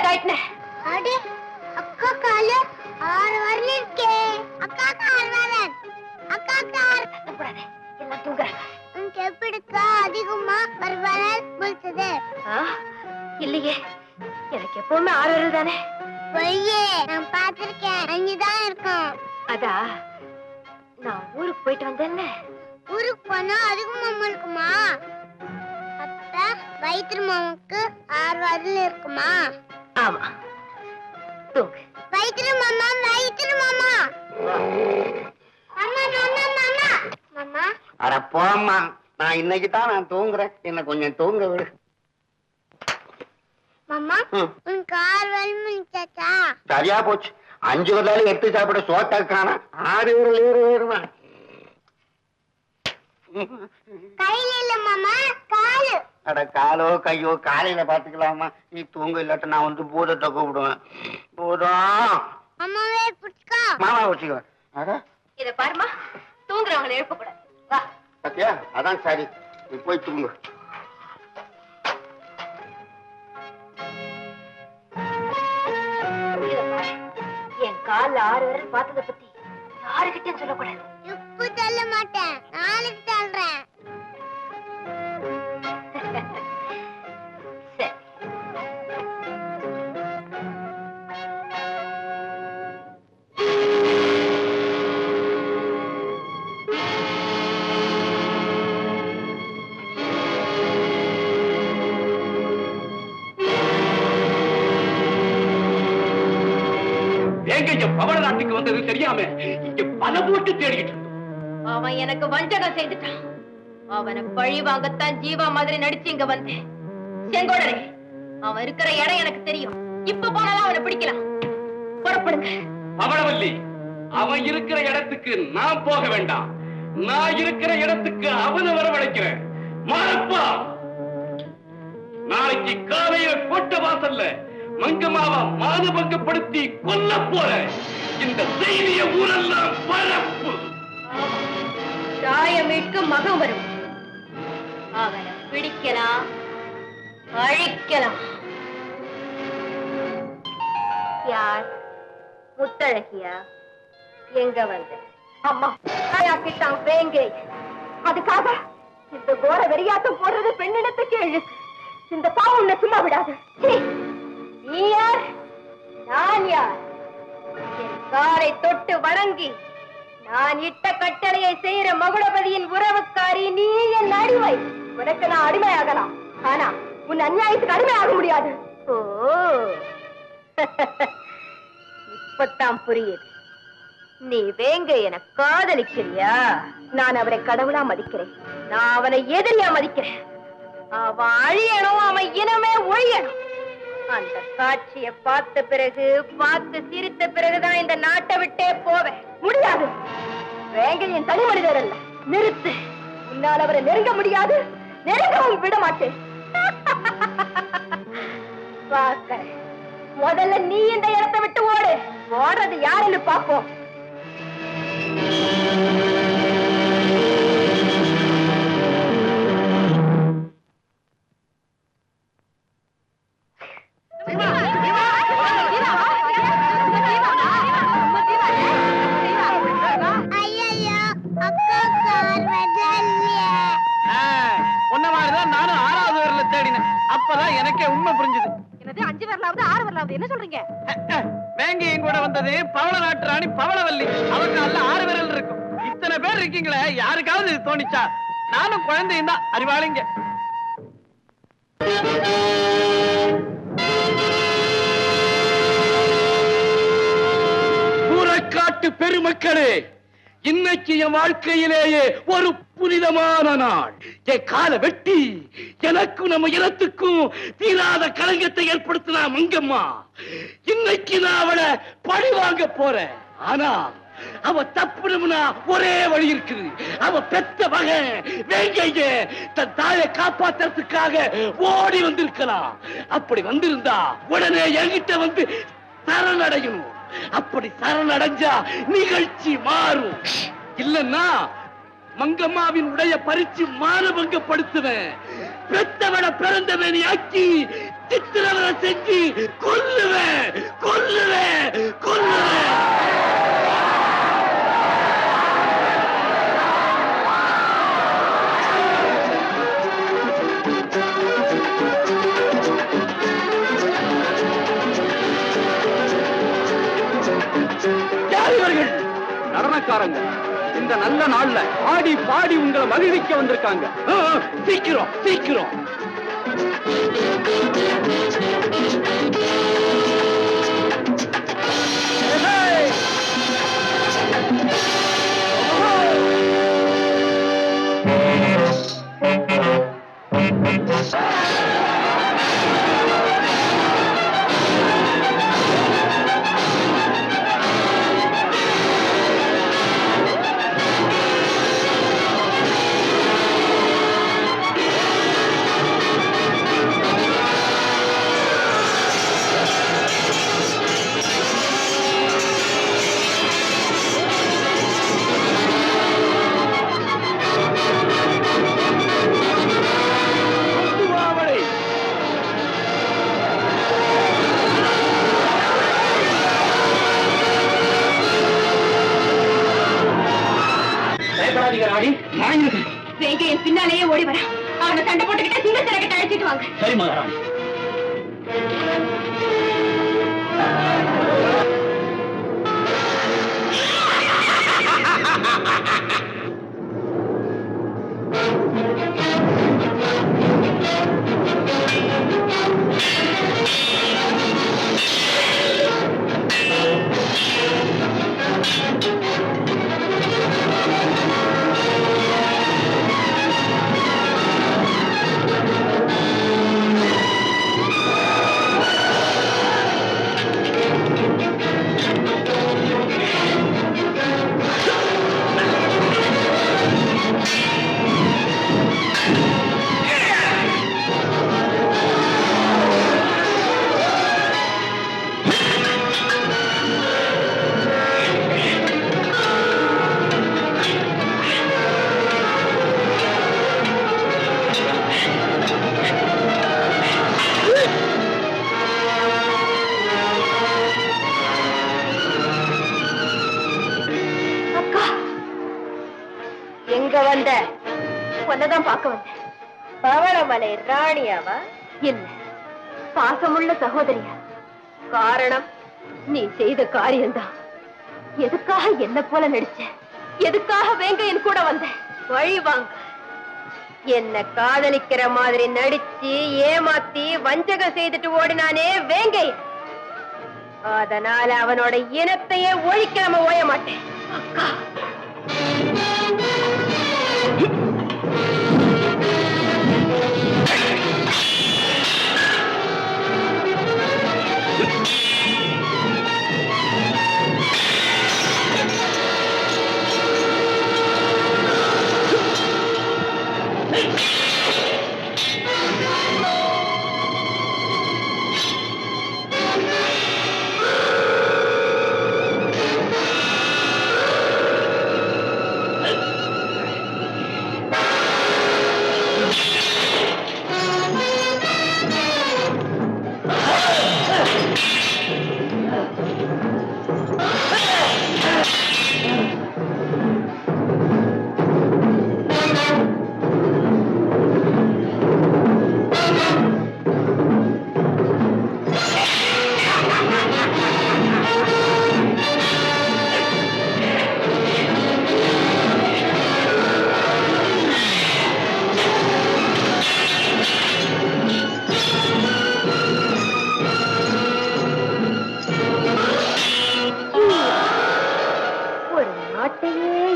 கட்டின. அடே அக்கா கால 6 வரல இருக்கே. அக்கா கால் வரேன். அக்கா கால் கூடாது. எல்லாம் தூங்குறாங்க. உனக்கு எப்படிக்கா அதிகமா வரல் போல்றது? இல்லையே, எனக்கு எப்பவுமே 6 வரல் தானே. பொய்யே, நான் பார்த்திருக்கேன். 5 தான் இருக்கும். அதா நான் ஊருக்கு போயிட்டு வந்தேன்ல. ஊருக்கு போனா அதிகமா இருக்குமா? அப்ப வயிற்று மாமாவுக்கு 6 வரல் இருக்குமா? ஆமா, தூங்கு. வயிற்று மாமா, வயிற்று மாமா. மாமா மாமா மாமா மாமா. அட போம்மா, நான் இன்னைக்கு தான் நான் தூங்குறேன். என்ன கொஞ்சம் தூங்க விடு. மாமா, உனக்கு 6 வரல் முடிச்சாச்சா? சரியா போச்சு. 5 வரலாலும் எடுத்து சாப்பிட சோட்டாக்கான 6 வரல் ஏறுமா? கையில இல்ல மாமா, காலு. அட காலோ கையோ காலையில பாத்துக்கலாமா? நீ தூங்க இல்லாட்ட நான் வந்து பூதத்தை கூப்பிடுவேன். பூதம் அம்மாவே புடிச்சுக்கோ. மாமா வச்சுக்கோ. அட இத பாருமா, தூங்குறவங்களை எழுப்ப கூடாது. வா. பாத்தியா, அதான் சரி. நீ போய் தூங்கு. என் கால 6 வரல் பார்த்ததை பத்தி யாருக்கிட்டையும் சொல்லக்கூடாது. இப்ப சொல்ல மாட்டேன், நாளைக்கு சொல்றேன். சரி. பவள நாட்டுக்கு வந்தது தெரியாம இங்க பல போட்டு தேடிக்கிட்டு இருந்தோம். அவன் எனக்கு வஞ்சகம் செய்துட்டான். அவனை பழி வாங்கத்தான் ஜீவா மாதிரி நடிச்சு இங்க வந்தேன். செங்கோடரே, அவன் இருக்கிற இடம் எனக்கு தெரியும். இப்ப போனாலும் அவனை பிடிக்கலாம். புறப்படுங்க. பவளவல்லி, அவன் இருக்கிற இடத்துக்கு நான் போக வேண்டாம். நான் இருக்கிற இடத்துக்கு அவனை வரவழைக்கிறேன். மாறப்பா, நாளைக்கு காலையில கோட்ட வாசல்ல மங்கம்மாவை மானபங்கப்படுத்தி கொல்ல போற இந்த செய்திய ஊரெல்லாம் பரப்பு. தாயமீட்கு மகம் வரும். அவனை பிடிக்கலாம், அழிக்கலாம். யார்? முத்தழகியா? எங்க வந்த? அம்மா தாயாக்கிட்டான் வேங்கை. அதுக்காக இந்த கோர வெறியாட்டம் போடுறது பெண்ணிடத்துக்கு எழு. இந்த பாவம் உன்னை சும்மா விடாது. நீ யார்? நான் யார்? என் காலை தொட்டு வணங்கி நான் இட்ட கட்டளையை செய்யற மகுடபதியின் உறவுக்காரி நீ. என் அடிமை. உனக்கு நான் அடிமையாகலாம், ஆனா உன் அநியாயத்துக்கு அடிமையாக முடியாது. ஓ, இப்பத்தான் புரியுது. நீ வேங்க என காதலிக்கிறியா? நான் அவரை கடவுளா மதிக்கிறேன். நான் அவனை எதிரியா மதிக்கிறேன். அவன் அழியணும், அவன் இனமே ஒழியணும். அந்த காட்சியை பார்த்த பிறகு, பார்த்து சிரித்த பிறகுதான் இந்த நாட்டை விட்டே போவேன். முடியாது. வேங்கை என் தனி மனிதர் அல்ல. நிறுத்து. உன்னால் அவரை நெருங்க முடியாது, நெருங்கவும் விட மாட்டேன். முதல்ல நீ இந்த இடத்தை விட்டு ஓடு. ஓடுறது யாருன்னு பார்ப்போம். நானும் 6வது வரல தேடினேன். அப்பதான் எனக்கே உண்மை புரிஞ்சுது. என்னது 5 வரலாவது 6 வரலாவது என்ன சொல்றீங்க? வேங்கையும் கூட வந்தது பவள நாட்டு ராணி பவளவல்லி. அவங்க அல்ல 6 விரல் இருக்கும். இத்தனை பேர் இருக்கீங்களே, யாருக்காவது இது தோணிச்சா? நானும் குழந்தையும் தான், அறிவாளிங்க. ஊரக்காட்டு பெருமக்களே, இன்னைக்கு என் வாழ்க்கையிலேயே ஒரு புனிதமான நாள். என் காலை வெட்டி எனக்கும் நம்ம இனத்துக்கும் தீராத கலங்கத்தை ஏற்படுத்தினா மங்கம்மா. இன்னைக்கு நான் அவளை பழி வாங்க போறேன். ஆனா அவ தப்புனா ஒரே வழி இருக்குது. அவ பெத்த மகன் வேங்கைய தன் தாயை காப்பாத்துறதுக்காக ஓடி வந்திருக்கலாம். அப்படி வந்திருந்தா உடனே என்கிட்ட வந்து சரணடையணும். அப்படி சரணடைஞ்சா நிகழ்ச்சி மாறும். இல்லன்னா மங்கம்மாவின் உடைய பறிச்சு மானபங்கப்படுத்துவேன். பெத்தவளை பிறந்தவனை ஆக்கி சித்திரவதை செஞ்சு கொல்லுவேன் கொல்லுவேன் கொல்லுவேன். நடனக்காரங்க இந்த நல்ல நாள்ல ஆடி பாடி உங்களை மகிழ்விக்க வந்திருக்காங்க. சீக்கிரம் சீக்கிரம். வேங்கையன் பின்னாலேயே ஓடி வர அவனை சண்டை போட்டுக்கிட்ட சிங்கத்திரக்கிட்ட அழைச்சிட்டு வாங்க. சரி மகாராணி. வந்த உன்னதான் பார்க்க வந்த பவளமலை ராணியாவா? இல்ல, பாசமுள்ள சகோதரியா. காரணம் நீ செய்த காரியம்தான். எதுக்காக என்ன போல நடிச்ச? எதுக்காக வேங்கையன் கூட வந்த? வழி வாங்க. என்ன காதலிக்கிற மாதிரி நடிச்சு ஏமாத்தி வஞ்சகம் செய்துட்டு ஓடினானே வேங்கையன். அதனால அவனோட இனத்தையே ஒழிக்காம ஓய மாட்டேன். அக்கா,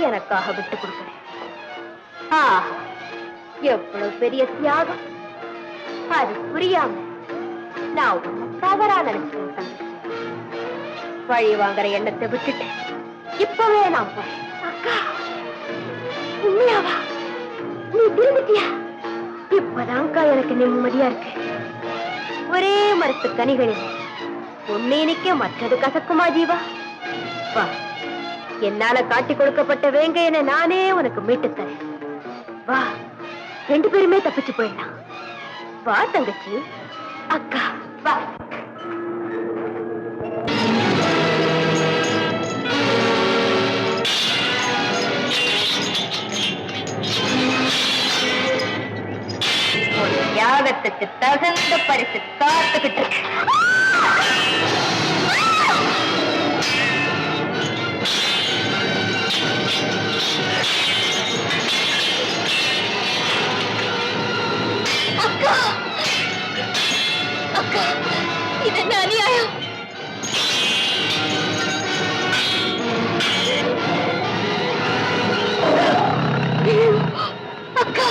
எனக்காக விட்டு கொடுக்கிறேன். எவ்வளவு பெரிய தியாகம்! அது புரியாம நான் தவறா நினைச்சேன். பழி வாங்குற எண்ணத்தை விட்டுட்டு இப்பவே நான் போறேன். அக்கா, உண்மையாவா? நீ திரும்பிட்டியா? இப்பதான்க்கா எனக்கு நிம்மதியா இருக்கு. ஒரே மரத்து கனிகளில் உன்னைக்கு மற்றது கசக்குமா ஜீவா? வா, என்னால காட்டி கொடுக்கப்பட்ட வேங்கையனை நானே உனக்கு மீட்டு தரேன். வா, ரெண்டு பேருமே தப்பிச்சு போயிடலாம். வா தங்கச்சி. அக்கா வா. ஒரு தியாகத்துக்கு தகுந்த பரிசு காத்துக்கிட்டு இருக்கு. அக்கா அக்கா, இது என்ன அநியாயம்? அக்கா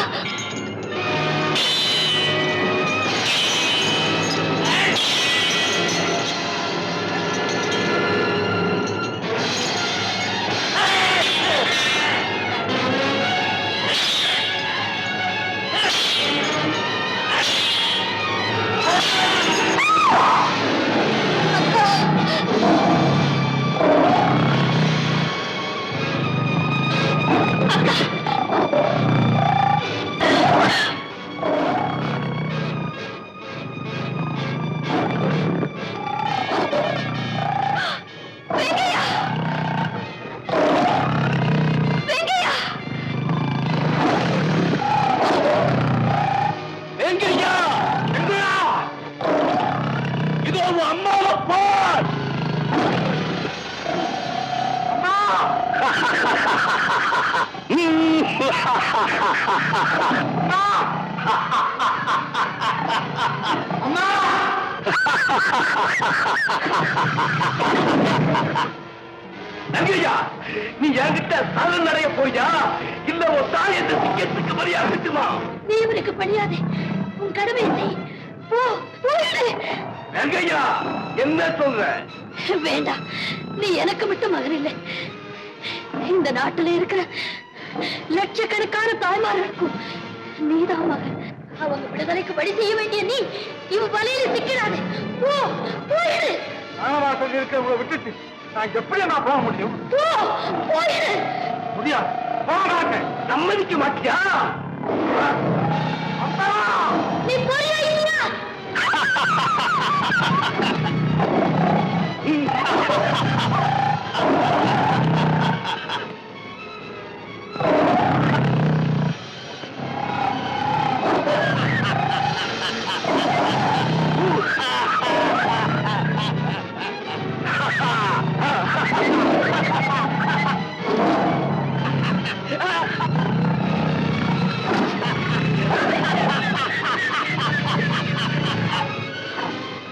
எங்கய்யா எங்கயா இதோ உன் அம்மாவை பார். அம்மா அம்மா எங்கய்யா நீ என்கிட்ட சரணடைய போயா இல்ல உன் தாய் என்ற சிங்கத்துக்கு மரியாதைக்குமா? நீ இவனுக்கு பணியாதே, உன் கடமை செய். போ, போயிடு. எங்கய்யா என்ன சொல்ற? வேண்டாம், நீ எனக்கு மட்டும் மகன் இல்லை, இந்த நாட்டில் இருக்கிற லட்சக்கணக்கான தாய்மார்களுக்கும் நீதான் மகன். அவங்க விடுதலைக்கு வழி செய்ய வேண்டிய நீ இவ வலையில சிக்கிறாது. போ, போயிடு. நான் சொல்லியிருக்க உங்களை விட்டுட்டு நான் எப்படி நான் போக முடியும்? போ, போயிடு. முடியாது, போக மாட்டேன். சம்மதிக்க மாட்டியா? அம்மா நீ போறியா இல்லையா?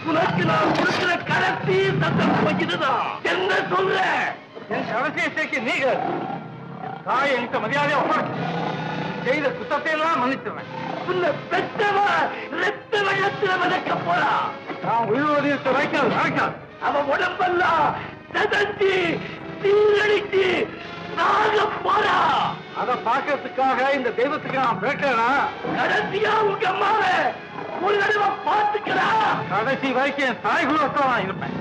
உனக்கு நான் கொடுக்கிற கடைசி சந்தர்ப்பம் இதுதான். என்ன சொல்ற? என் கடைசி நீங்கள் தாய் என்கிட்ட மரியாதையா செய்த குத்தத்தை எல்லாம் மன்னிச்சுவேன். உன்னை பெற்றவ ரத்த வெள்ளத்துல வதக்க போறா. நான் உயிரோடு வைக்காது. அவன் உடம்பெல்லாம் செதஞ்சி சீரழிச்சு சாக போறா. அத பாக்கிறதுக்காக இந்த தெய்வத்துக்கு நான் பேட்டேனா? கடைசியா உங்க அம்மாவை ஒரு தடவை பார்த்துக்கிறா. கடைசி வரைக்கும் என் தாய் குலத்தான் நான் இருப்பேன்.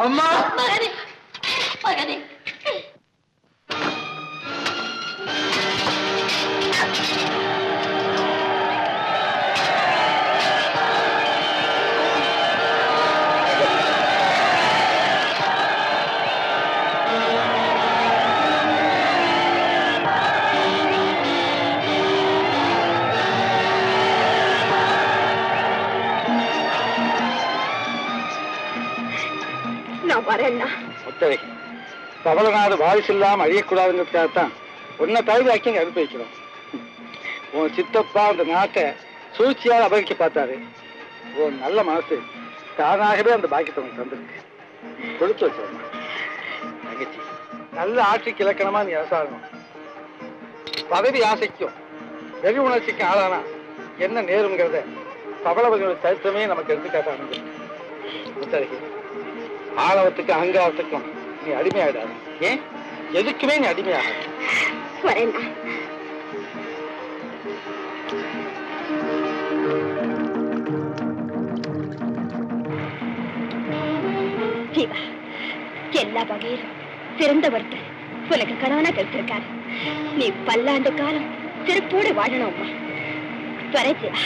அம்மா மகனே மகனே நான் வரேன்னா முத்தரை பவளநாடு வாரிசு இல்லாம அழியக்கூடாதுங்கிறதுக்காகத்தான் உன்னை தகுதியாக்கி இங்க அனுப்பி வைக்கிறோம். உன் சித்தப்பா அந்த நாட்டை சூழ்ச்சியால் அபகரிக்க பார்த்தாரு. உன் நல்ல மனசு தானாகவே அந்த பாக்கியத்தை உனக்கு தந்திருக்கு. கொடுத்து வச்சோம் தங்கச்சி, நல்ல ஆட்சிக்கு இலக்கணமா நீ அரசாகணும். பதவி ஆசைக்கும் வெறி உணர்ச்சிக்கும் ஆளானா என்ன நேருங்கிறத பவளவர்களோட சரித்திரமே நமக்கு எடுத்துக்காட்டானது. முத்தரகி, ஆணவத்துக்கு அகங்காரத்துக்கும் நீ அடிமையாயிடாது. ஏன் எதுக்குமே நீ அடிமையாகாது. வரேன்னா ஜீவா எல்லா வகையிலும் சிறந்த ஒருத்தர் உனக்கு கணவனா கிடைச்சிருக்காரு. நீ பல்லாண்டு காலம் சிறப்போடு வாழணும் அம்மா. வர ஜீவா.